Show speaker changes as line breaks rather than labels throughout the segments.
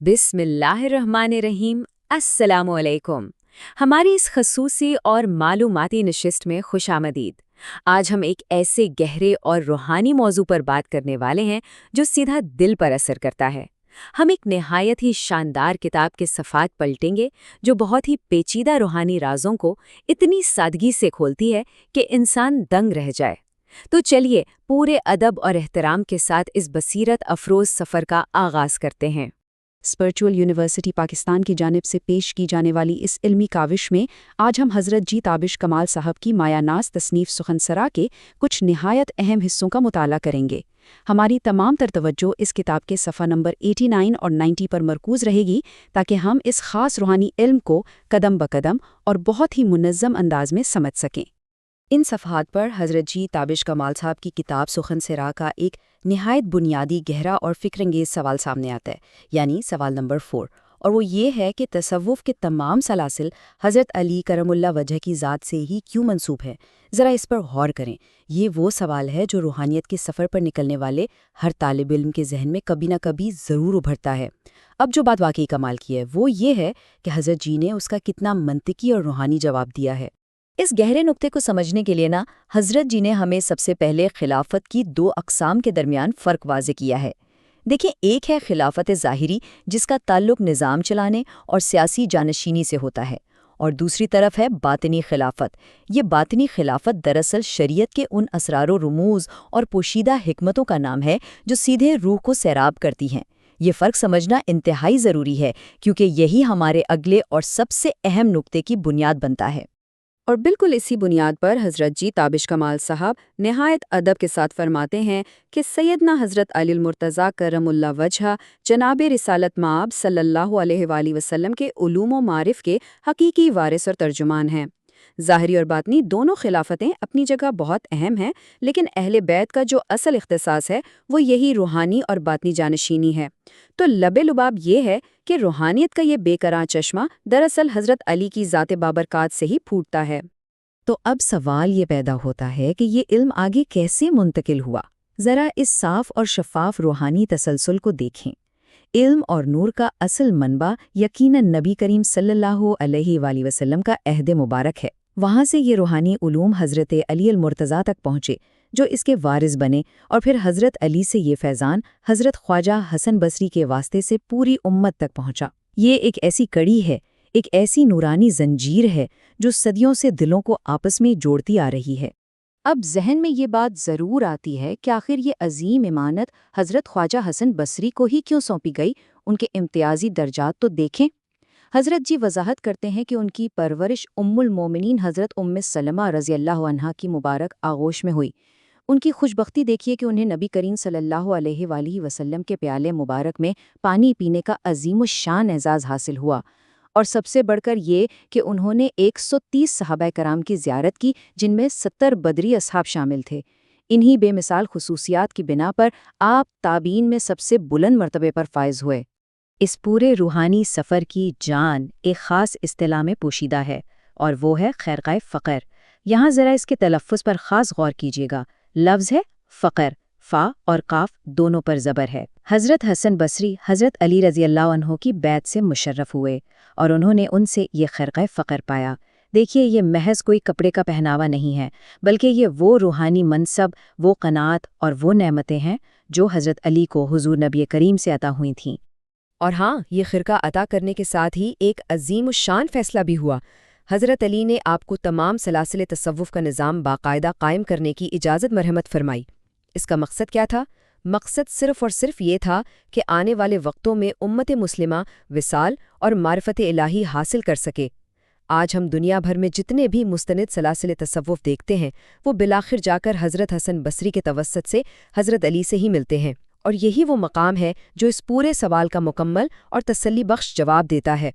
बिस्मिल्लाहिर्रहमानिर्रहीम। अस्सलामुअलैकुम। हमारी इस खसूसी और मालूमाती नशिस्त में खुशामदीद। आज हम एक ऐसे गहरे और रूहानी मौजू पर बात करने वाले हैं जो सीधा दिल पर असर करता है। हम एक निहायत ही शानदार किताब के सफ़ात पलटेंगे जो बहुत ही पेचीदा रूहानी राजों को इतनी सादगी से खोलती है कि इंसान दंग रह जाए। तो चलिए पूरे अदब और एहतराम के साथ इस बसीरत अफरोज़ सफ़र का आगाज़ करते हैं।
स्पिरिचुअल यूनिवर्सिटी पाकिस्तान की जानिब से पेश की जाने वाली इस इल्मी काविश में आज हम हज़रत जी ताबिश कमाल साहब की मायानाज़ तसनीफ़ सुखनसरा के कुछ निहायत अहम हिस्सों का मुताला करेंगे। हमारी तमाम तर तवज्जो इस किताब के सफ़ा नंबर 89 और 90 पर मरकूज़ रहेगी ताकि हम इस ख़ास रूहानी इल्म को कदम ब कदम और बहुत ही मुनज़्ज़म अंदाज में समझ सकें। इन सफ़हात पर हज़रत जी ताबिश कमाल साहब की किताब सुखनसरा का एक निहायत बुनियादी गहरा और फ़िक्रंगेज़ सवाल सामने आता है, यानी सवाल नंबर 4, और वो ये है कि तसव्वुफ़ के तमाम सलासिल हज़रत अली करमुल्लाह वजह की ज़ात से ही क्यों मंसूब है। ज़रा इस पर गौर करें। ये वो सवाल है जो रूहानियत के सफ़र पर निकलने वाले हर तालिब इल्म के जहन में कभी ना कभी ज़रूर उभरता है। अब जो बात वाकई कमाल की है वो ये है कि हज़रत जी ने उसका कितना मंतिकी और रूहानी जवाब दिया है। इस गहरे नुक्ते को समझने के लिए हज़रत जी ने हमें सबसे पहले खिलाफत की दो अक़साम के दरमियान फ़र्क वाज़े किया है। देखिए, एक है खिलाफत ज़ाहिरी जिसका ताल्लुक़ निज़ाम चलाने और सियासी जानशीनी से होता है, और दूसरी तरफ है बातिनी खिलाफत। ये बातिनी खिलाफत दरअसल शरीयत के उन असरारो रुमूज़ और पोशीदा हिकमतों का नाम है जो सीधे रूह को सैराब करती हैं। ये फ़र्क समझना इंतहाई ज़रूरी है क्योंकि यही हमारे अगले और सबसे अहम नुक्ते की बुनियाद बनता है। और बिल्कुल इसी बुनियाद पर हज़रत जी ताबिश कमाल साहब निहायत अदब के साथ फरमाते हैं कि सैयदना हज़रत अली मुर्तज़ा करमुल्लाह वजह जनाब रिसालत माब सल्लल्लाहु अलैहि वसल्लम के उलूम व मारिफ के हकीकी वारिस और तर्जुमान हैं। ज़ाहिरी और बातनी दोनों खिलाफतें अपनी जगह बहुत अहम हैं, लेकिन अहले बैत का जो असल इख्तिसास है वो यही रूहानी और बातनी जानशीनी है। तो लबे लुबाब ये है कि रूहानियत का ये बेकरां चश्मा दरअसल हज़रत अली की ज़ात बाबरकात से ही फूटता है। तो अब सवाल ये पैदा होता है कि ये इल्म आगे कैसे मुंतकिल हुआ। ज़रा इस साफ और शफ़ाफ रूहानी तसलसल को देखें। इल्म और नूर का असल मनबा यकीनन नबी करीम सल्लल्लाहु अलैहि वसल्लम का अहद मुबारक है। वहाँ से ये रूहानी उलूम हज़रत अली अल मुर्तज़ा तक पहुँचे जो इसके वारिस बने, और फिर हज़रत अली से ये फैज़ान हज़रत ख्वाजा हसन बसरी के वास्ते से पूरी उम्मत तक पहुँचा। ये एक ऐसी कड़ी है, एक ऐसी नूरानी जंजीर है जो सदियों से दिलों को आपस में जोड़ती आ रही है। अब जहन में ये बात ज़रूर आती है कि आखिर ये अजीम इमानत हज़रत ख्वाजा हसन बसरी को ही क्यों सौंपी गई। उनके इम्तियाजी दर्जात तो देखें। हज़रत जी वजाहत करते हैं कि उनकी परवरिश उम्मुल मोमिनीन हज़रत उम्मे सलमा रज़ियल्लाहु अन्हा की मुबारक आगोश में हुई। उनकी खुशबख्ती देखिए कि उन्हें नबी करीम सल्लल्लाहु अलैहि वसल्लम के प्याले मुबारक में पानी पीने का अजीमुश्शान एजाज़ हासिल हुआ, और सबसे बढ़कर ये कि उन्होंने 130 सहाबा कराम की ज़ियारत की जिनमें 70 बदरी असहाब शामिल थे। इन्हीं बेमिसाल खुसूसियात की बिना पर आप ताबीन में सबसे बुलंद मर्तबे पर फायज़ हुए। इस पूरे रूहानी सफ़र की जान एक ख़ास इस्तिलाह में पोशीदा है, और वो है खैरक़ाए फ़क़र। यहाँ ज़रा इसके तलफ़्फ़ुज़ पर ख़ास गौर कीजिएगा। लफ्ज़ है फ़क़र, फ़ा और काफ दोनों पर ज़बर है। हज़रत हसन बसरी हज़रत अली रज़ियल्लाहु अन्हु की बैत से मुशर्रफ़ हुए और उन्होंने उनसे ये खैरक़ाए फ़क़र पाया। देखिए, ये महज कोई कपड़े का पहनावा नहीं है, बल्कि ये वो रूहानी मनसब, वो क़नाअत और वो नेमतें हैं जो हज़रत अली को हुज़ूर नबी करीम से अता हुई थीं।
और हाँ, ये खिरका अता करने के साथ ही एक अजीम शान फैसला भी हुआ। हज़रत अली ने आपको तमाम सलासिल तसव्वुफ़ का निज़ाम बाकायदा कायम करने की इजाज़त मरहमत फरमाई। इसका मकसद क्या था? मकसद सिर्फ़ और सिर्फ ये था कि आने वाले वक्तों में उम्मत मुस्लिमा विसाल और मारिफत इलाही हासिल कर सके। आज हम दुनिया भर में जितने भी मुस्तनिद सलासिल तसव्वुफ़ देखते हैं वो बिलाखिर जाकर हज़रत हसन बसरी के तवस्सुत से हज़रत अली से ही मिलते हैं, और यही वो मकाम है जो इस पूरे सवाल का मुकम्मल और तसल्ली बख्श जवाब देता है।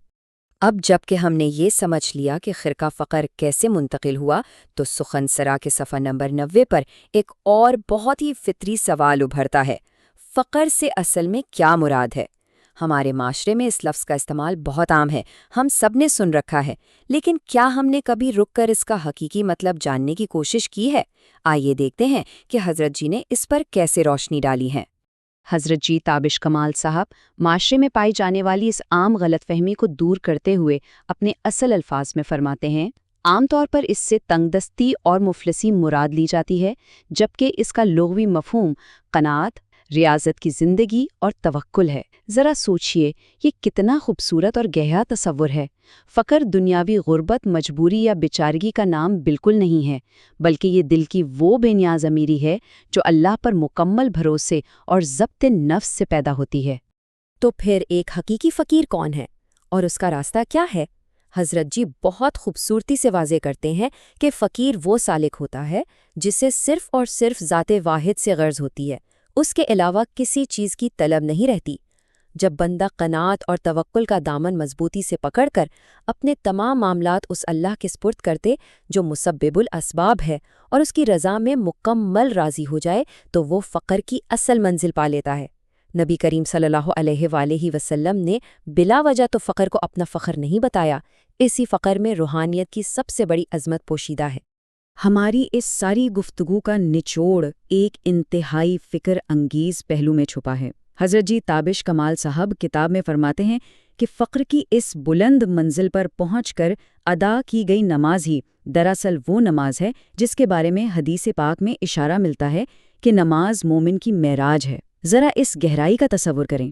अब जबकि हमने ये समझ लिया कि खिरका फ़क़र कैसे मुंतकिल हुआ, तो सुखनसरा के सफ़ा नंबर 90 पर एक और बहुत ही फितरी सवाल उभरता है। फ़क़र से असल में क्या मुराद है? हमारे माशरे में इस लफ्ज़ का इस्तेमाल बहुत आम है, हम सब ने सुन रखा है, लेकिन क्या हमने कभी रुक कर इसका हकीकी मतलब जानने की कोशिश की है? आइए देखते हैं कि हज़रत जी ने इस पर कैसे रोशनी डाली है।
حضرت جی تابش کمال صاحب معاشرے میں پائی جانے والی اس عام غلط فہمی کو دور کرتے ہوئے اپنے اصل الفاظ میں فرماتے ہیں، عام طور پر اس سے تنگ دستی اور مفلسی مراد لی جاتی ہے، جبکہ اس کا لغوی مفہوم قناعت، ریاضت کی زندگی اور توکل ہے۔ ذرا سوچئے، یہ کتنا خوبصورت اور گہرا تصور ہے۔ فقر دنیاوی غربت، مجبوری یا بیچارگی کا نام بالکل نہیں ہے، بلکہ یہ دل کی وہ بے نیاز امیری ہے جو اللہ پر مکمل بھروسے اور ضبط نفس سے پیدا ہوتی ہے۔
تو پھر ایک حقیقی فقیر کون ہے اور اس کا راستہ کیا ہے؟ حضرت جی بہت خوبصورتی سے واضح کرتے ہیں کہ فقیر وہ سالک ہوتا ہے جسے صرف اور صرف ذات واحد سے غرض ہوتی ہے، اس کے علاوہ کسی چیز کی طلب نہیں رہتی۔ جب بندہ قناعت اور توکل کا دامن مضبوطی سے پکڑ کر اپنے تمام معاملات اس اللہ کے سپرد کرتے جو مسبب الاسباب ہے اور اس کی رضا میں مکمل راضی ہو جائے، تو وہ فقر کی اصل منزل پا لیتا ہے۔ نبی کریم صلی اللہ علیہ وآلہ وسلم نے بلا وجہ تو فقر کو اپنا فخر نہیں بتایا، اسی فقر میں روحانیت کی سب سے بڑی عظمت پوشیدہ ہے۔
ہماری اس ساری گفتگو کا نچوڑ ایک انتہائی فکر انگیز پہلو میں چھپا ہے۔ حضرت جی تابش کمال صاحب کتاب میں فرماتے ہیں کہ فقر کی اس بلند منزل پر پہنچ کر ادا کی گئی نماز ہی دراصل وہ نماز ہے جس کے بارے میں حدیث پاک میں اشارہ ملتا ہے کہ نماز مومن کی معراج ہے۔ ذرا اس گہرائی کا تصور کریں۔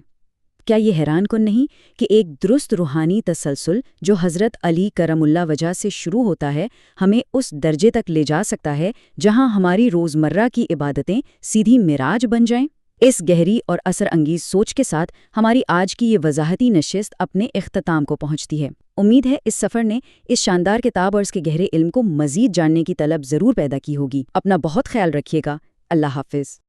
کیا یہ حیران کن نہیں کہ ایک درست روحانی تسلسل جو حضرت علی کرم اللہ وجہ سے شروع ہوتا ہے، ہمیں اس درجے تک لے جا سکتا ہے جہاں ہماری روزمرہ کی عبادتیں سیدھی معراج بن جائیں؟ اس گہری اور اثر انگیز سوچ کے ساتھ ہماری آج کی یہ وضاحتی نشست اپنے اختتام کو پہنچتی ہے۔ امید ہے اس سفر نے اس شاندار کتاب اور اس کے گہرے علم کو مزید جاننے کی طلب ضرور پیدا کی ہوگی۔ اپنا بہت خیال رکھیے گا۔ اللہ حافظ۔